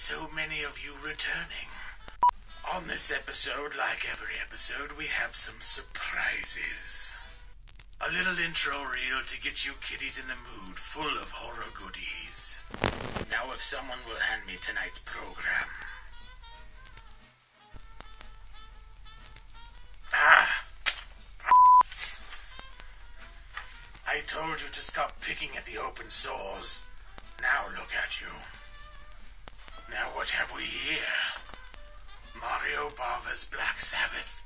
so many of you returning. On this episode, like every episode, we have some surprises. A little intro reel to get you kiddies in the mood, full of horror goodies. Now if someone will hand me tonight's program. I told you to stop picking at the open sores. Now look at you. Now what have we here? Mario Bava's Black Sabbath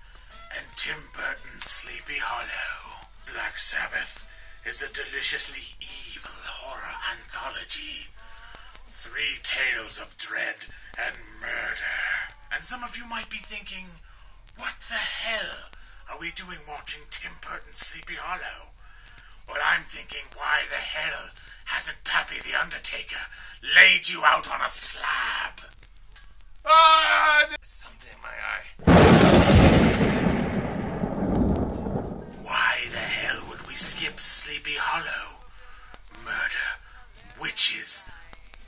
and Tim Burton's Sleepy Hollow. Black Sabbath is a deliciously evil horror anthology. 3 tales of dread and murder. And some of you might be thinking, what the hell are we doing watching Tim Burton's Sleepy Hollow? Well, I'm thinking, why the hell hasn't Pappy the Undertaker laid you out on a slab? Something in my eye. Why the hell would we skip Sleepy Hollow? Murder, witches,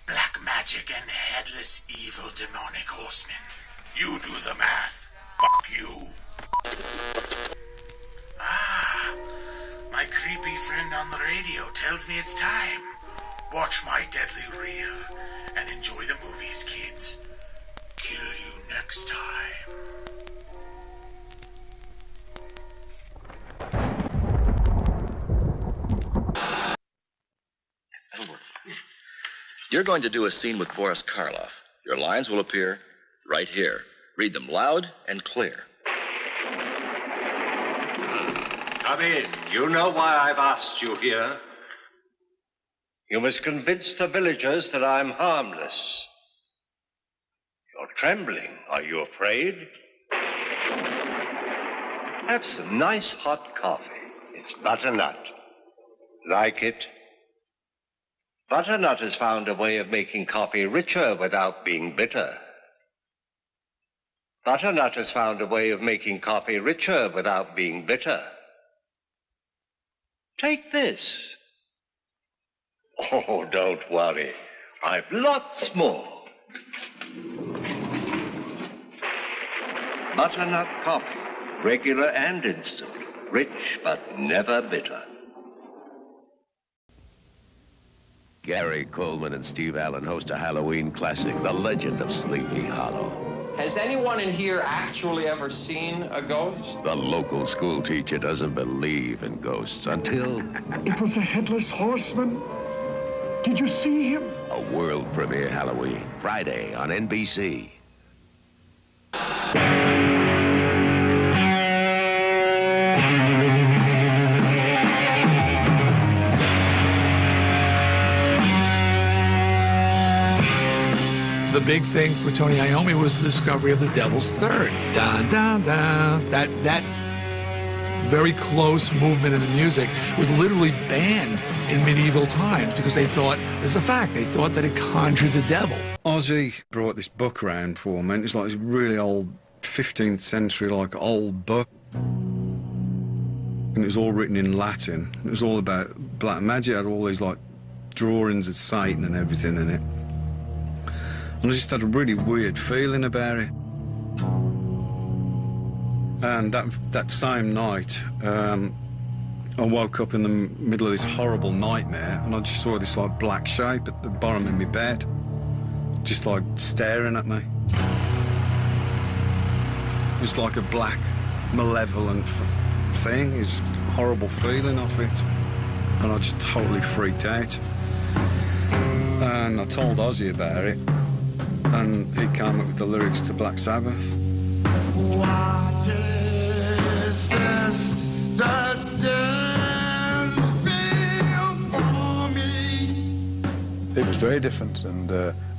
black magic, and headless evil demonic horsemen. You do the math. Fuck you. My creepy friend on the radio tells me it's time. Watch my deadly reel and enjoy the movies, kids. Kill you next time. You're going to do a scene with Boris Karloff. Your lines will appear right here. Read them loud and clear. Come in. You know why I've asked you here. You must convince the villagers that I'm harmless. You're trembling. Are you afraid? Have some nice hot coffee. It's butternut. Like it? Butternut has found a way of making coffee richer without being bitter. Butternut has found a way of making coffee richer without being bitter. Take this. Oh, don't worry. I've lots more. Butternut coffee, regular and instant, rich but never bitter. Gary Coleman and Steve Allen host a Halloween classic, The Legend of Sleepy Hollow. Has anyone in here actually ever seen a ghost? The local school teacher doesn't believe in ghosts until... It was a headless horseman. Did you see him? A world premiere Halloween, Friday on NBC. The big thing for Tony Iommi was the discovery of the Devil's Third. Dun, dun, dun. That very close movement in the music was literally banned in medieval times because they thought, it's a fact, they thought that it conjured the devil. Ozzy brought this book around for me, and it's like this really old 15th century, like, old book. And it was all written in Latin. It was all about black magic. It had all these, like, drawings of Satan and everything in it. And I just had a really weird feeling about it. And that same night, I woke up in the middle of this horrible nightmare, and I just saw this like black shape at the bottom of my bed, just like staring at me. It was like a black, malevolent thing. It was a horrible feeling of it. And I just totally freaked out. And I told Ozzy about it. And he came up with the lyrics to Black Sabbath. What is this that stands before me? It was very different, and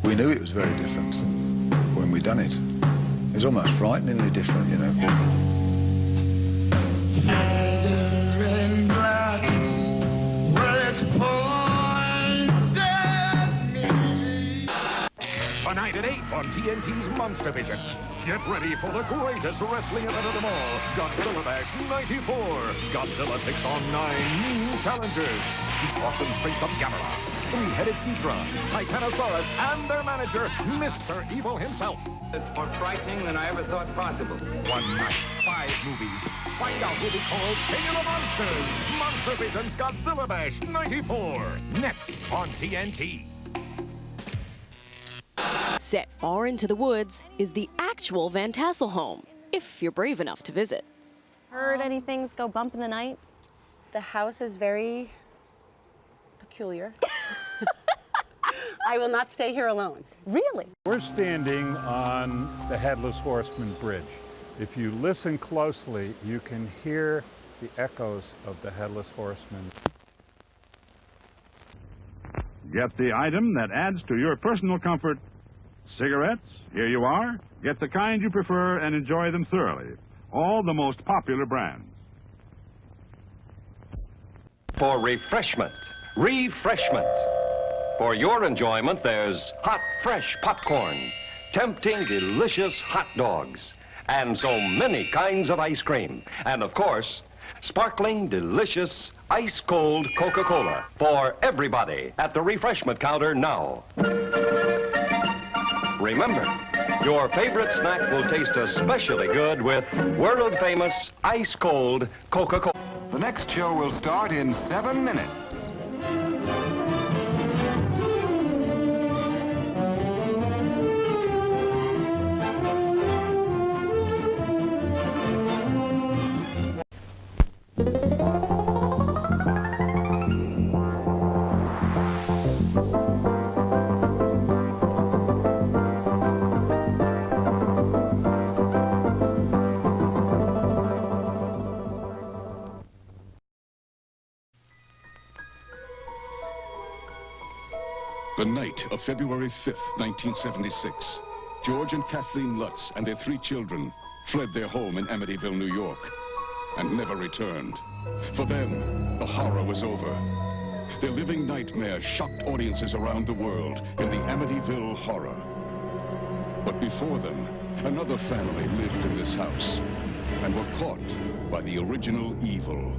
we knew it was very different when we done it. It was almost frighteningly different, you know. Feather in black, well, it's points at me. Tonight at 8 on TNT's Monster Vision. Get ready for the greatest wrestling event of them all, Godzilla Bash 94. Godzilla takes on 9 new challengers. The awesome strength of Gamera, three-headed Ghidra, Titanosaurus, and their manager, Mr. Evil himself. It's more frightening than I ever thought possible. One night, 5 movies. Find out who'll be called King of the Monsters. Monster Vision's Godzilla Bash 94. Next on TNT. Set far into the woods is the actual Van Tassel home, if you're brave enough to visit. Heard any things go bump in the night? The house is very peculiar. I will not stay here alone. Really? We're standing on the Headless Horseman Bridge. If you listen closely, you can hear the echoes of the Headless Horseman. Get the item that adds to your personal comfort. Cigarettes, here you are. Get the kind you prefer and enjoy them thoroughly. All the most popular brands. For refreshment. For your enjoyment, there's hot, fresh popcorn, tempting, delicious hot dogs, and so many kinds of ice cream. And, of course, sparkling, delicious, ice-cold Coca-Cola for everybody at the refreshment counter now. Remember, your favorite snack will taste especially good with world-famous ice-cold Coca-Cola. The next show will start in 7 minutes. The night of February 5th, 1976, George and Kathleen Lutz and their 3 children fled their home in Amityville, New York, and never returned. For them, the horror was over. Their living nightmare shocked audiences around the world in the Amityville Horror. But before them, another family lived in this house and were caught by the original evil.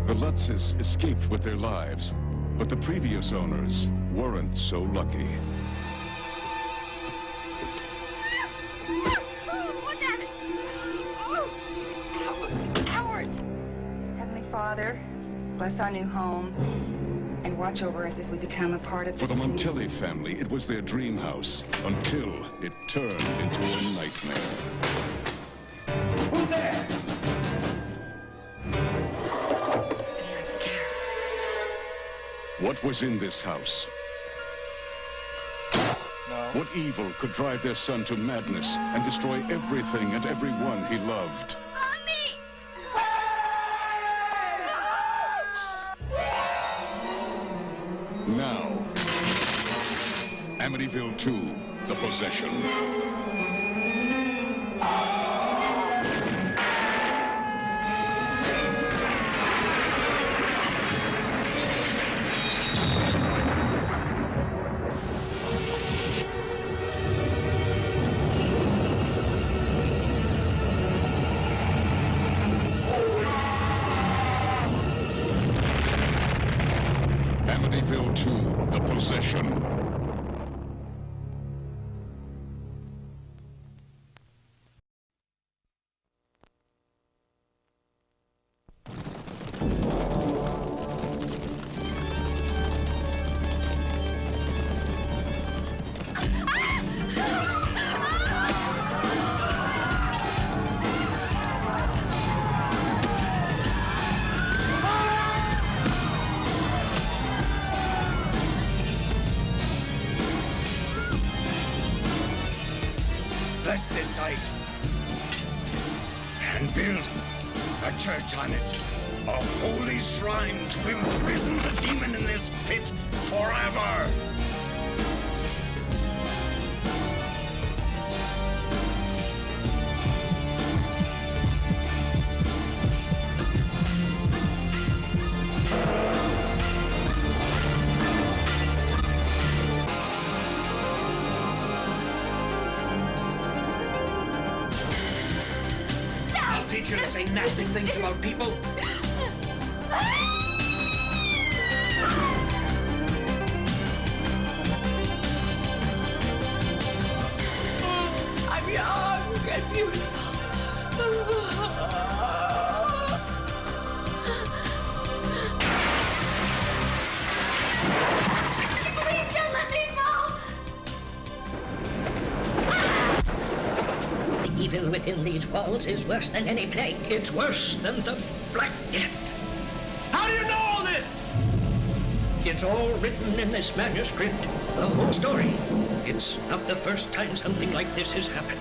The Lutzes escaped with their lives, but the previous owners weren't so lucky. Look at it! Oh, ours! Heavenly Father, bless our new home and watch over us as we become a part of this. For the Montelli family, it was their dream house until it turned into a nightmare. Who's there? What was in this house? What evil could drive their son to madness and destroy everything and everyone he loved? Now, Amityville 2, The Possession. Amityville 2, The Possession. Bless this site and build a church on it. A holy shrine to imprison the demon in this pit forever. teach you to say nasty things about people? I'm young and beautiful. Please don't let me fall. The evil within these walls is worse than any plague. It's worse than the Black Death. How do you know all this? It's all written in this manuscript, the whole story. It's not the first time something like this has happened.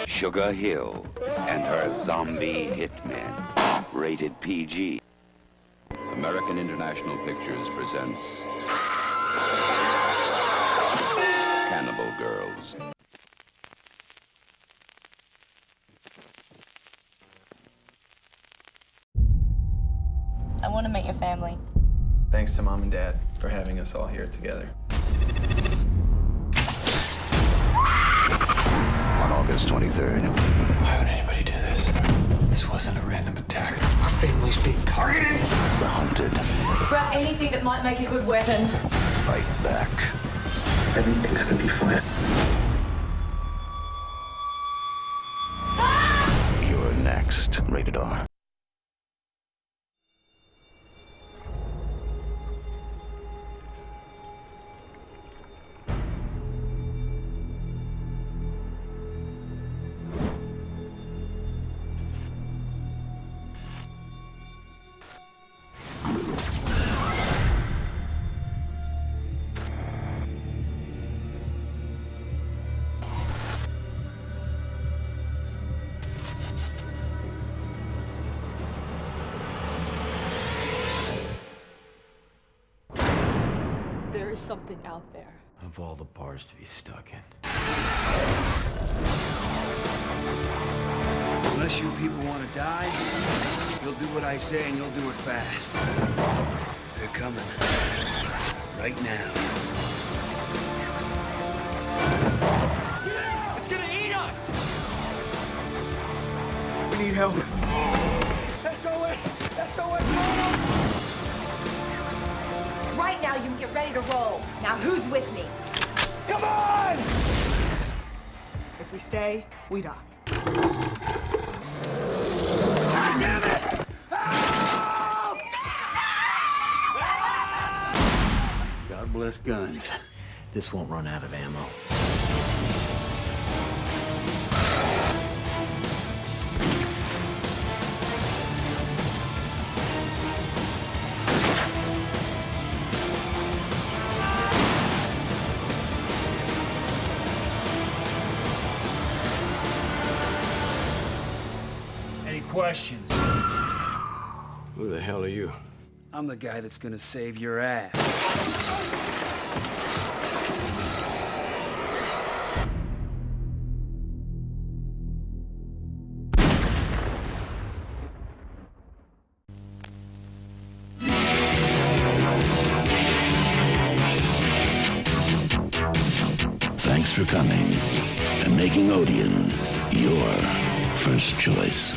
Sugar Hill and her zombie hitmen. Rated PG. American International Pictures presents Cannibal Girls. I want to meet your family. Thanks to Mom and Dad for having us all here together. On August 23rd. Why would anybody do this? This wasn't a random attack. Our family's being targeted. The Hunted. Grab anything that might make a good weapon. Fight back. Everything's gonna be fine. You're next. Rated R. There is something out there. Of all the bars to be stuck in. Unless you people want to die, you'll do what I say and you'll do it fast. They're coming. Right now. It's gonna eat us! We need help. SOS! SOS! Right now, you can get ready to roll. Now, who's with me? Come on! If we stay, we die. God damn it! Help! God bless guns. This won't run out of ammo. Questions? Who the hell are you? I'm the guy that's gonna save your ass. Thanks for coming and making Odeon your first choice.